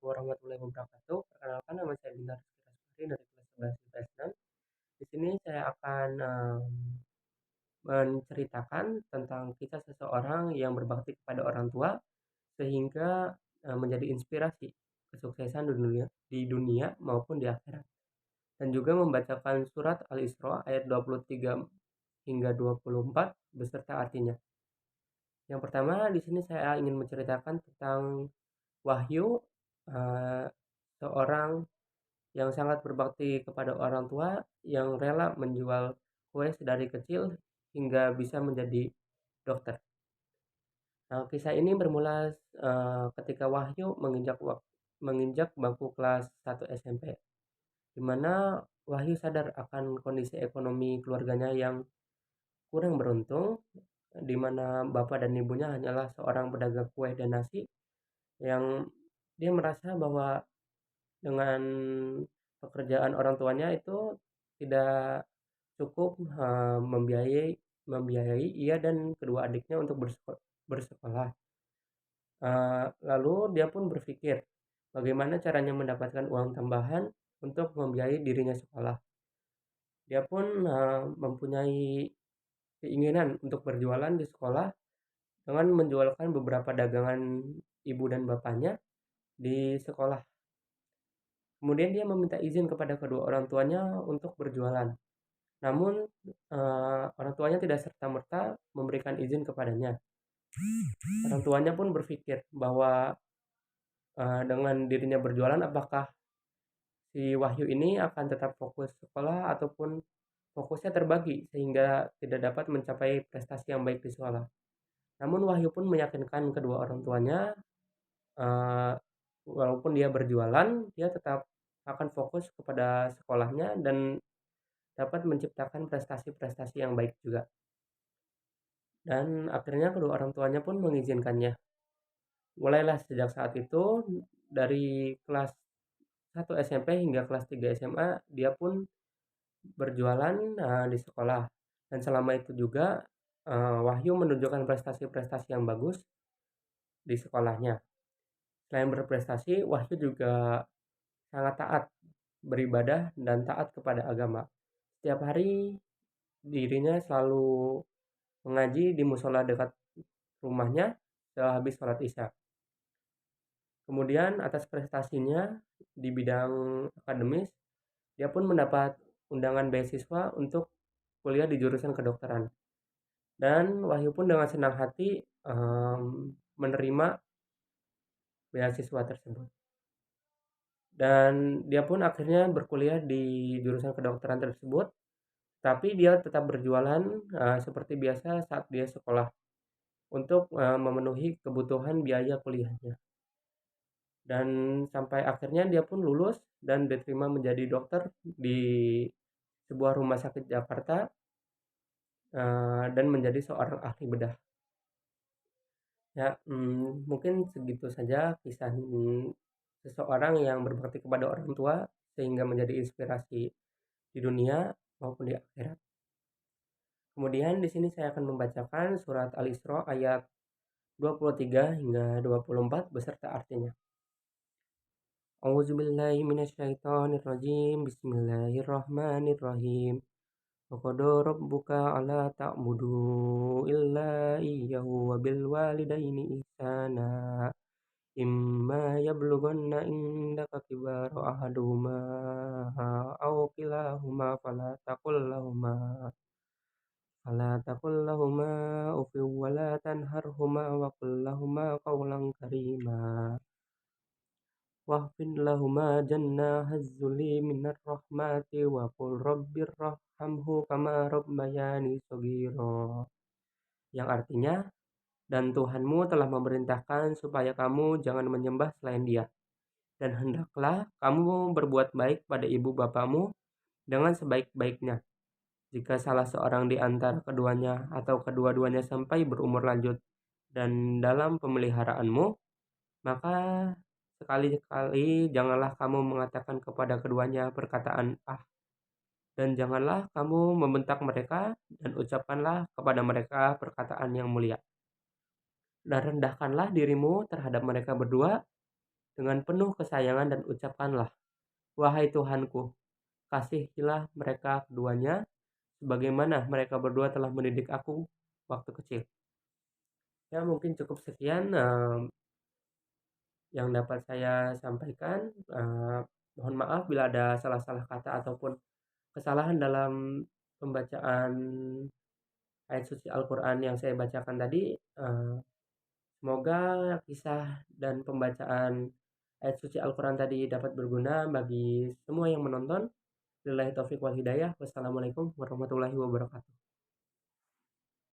warahmatullahi wabarakatuh. Perkenalkan, nama saya Bintang Rizky Rasmari dari kelas 11 IPS 6. Di sini saya akan menceritakan tentang kisah seseorang yang berbakti kepada orang tua sehingga menjadi inspirasi kesuksesan di dunia maupun di akhirat. Dan juga membacakan surat Al-Isra ayat 23 hingga 24 beserta artinya. Yang pertama, di sini saya ingin menceritakan tentang Wahyu, eh, seorang yang sangat berbakti kepada orang tua, yang rela menjual kue sedari kecil hingga bisa menjadi dokter. Nah, kisah ini bermula ketika Wahyu menginjak bangku kelas 1 SMP, di mana Wahyu sadar akan kondisi ekonomi keluarganya yang kurang beruntung, di mana bapak dan ibunya hanyalah seorang pedagang kue dan nasi, yang dia merasa bahwa dengan pekerjaan orang tuanya itu tidak cukup membiayai ia dan kedua adiknya untuk bersekolah. Lalu dia pun berpikir bagaimana caranya mendapatkan uang tambahan untuk membiayai dirinya sekolah. Dia pun mempunyai keinginan untuk berjualan di sekolah dengan menjualkan beberapa dagangan ibu dan bapaknya di sekolah. Kemudian dia meminta izin kepada kedua orang tuanya untuk berjualan. Namun orang tuanya tidak serta-merta memberikan izin kepadanya. Orang tuanya pun berpikir bahwa dengan dirinya berjualan, apakah si Wahyu ini akan tetap fokus sekolah ataupun fokusnya terbagi sehingga tidak dapat mencapai prestasi yang baik di sekolah. Namun Wahyu pun meyakinkan kedua orang tuanya, eh, walaupun dia berjualan, dia tetap akan fokus kepada sekolahnya dan dapat menciptakan prestasi-prestasi yang baik juga. Dan akhirnya kedua orang tuanya pun mengizinkannya. Mulailah sejak saat itu, dari kelas 1 SMP hingga kelas 3 SMA, dia pun berjualan di sekolah. Dan selama itu juga Wahyu menunjukkan prestasi-prestasi yang bagus di sekolahnya. Selain berprestasi, Wahyu juga sangat taat beribadah dan taat kepada agama. Setiap hari dirinya selalu mengaji di musola dekat rumahnya sehabis sholat isya. Kemudian atas prestasinya di bidang akademis, dia pun mendapat undangan beasiswa untuk kuliah di jurusan kedokteran. Dan Wahyu pun dengan senang hati menerima beasiswa tersebut. Dan dia pun akhirnya berkuliah di jurusan kedokteran tersebut, tapi dia tetap berjualan seperti biasa saat dia sekolah untuk memenuhi kebutuhan biaya kuliahnya. Dan sampai akhirnya dia pun lulus dan diterima menjadi dokter di sebuah rumah sakit Jakarta, dan menjadi seorang ahli bedah. Ya, mungkin segitu saja kisah seseorang yang berbakti kepada orang tua sehingga menjadi inspirasi di dunia maupun di akhirat. Kemudian di sini saya akan membacakan surat Al-Isra ayat 23 hingga 24 beserta artinya. A'udzubillahi minasyaitonirrajim. Bismillahirrahmanirrahim. Wa qada rabbuka alla ta'budu illa iyyahu wa bil walidaini ihsana. Imma yablughanna indaka kibara ahaduhuma aw kilahuma fala taqul lahuma uffin wa la tanharhuma wa qul lahuma qawlan karima. Wahfid lahuma jannahaz zulli minar rahmati wa qul rabbirhamhu kama rabbayani shaghira. Yang artinya, dan Tuhanmu telah memerintahkan supaya kamu jangan menyembah selain Dia, dan hendaklah kamu berbuat baik pada ibu bapamu dengan sebaik-baiknya. Jika salah seorang di antara keduanya atau kedua-duanya sampai berumur lanjut dan dalam pemeliharaanmu, maka sekali-kali janganlah kamu mengatakan kepada keduanya perkataan "ah", dan janganlah kamu membentak mereka, dan ucapkanlah kepada mereka perkataan yang mulia. Dan rendahkanlah dirimu terhadap mereka berdua, dengan penuh kesayangan dan ucapkanlah, "Wahai Tuhanku, kasihilah mereka keduanya, sebagaimana mereka berdua telah mendidik aku waktu kecil." Ya mungkin cukup sekian, yang dapat saya sampaikan, mohon maaf bila ada salah-salah kata ataupun kesalahan dalam pembacaan ayat suci Al-Quran yang saya bacakan tadi. Semoga kisah dan pembacaan ayat suci Al-Quran tadi dapat berguna bagi semua yang menonton. Billahi taufiq wal hidayah. Wassalamualaikum warahmatullahi wabarakatuh.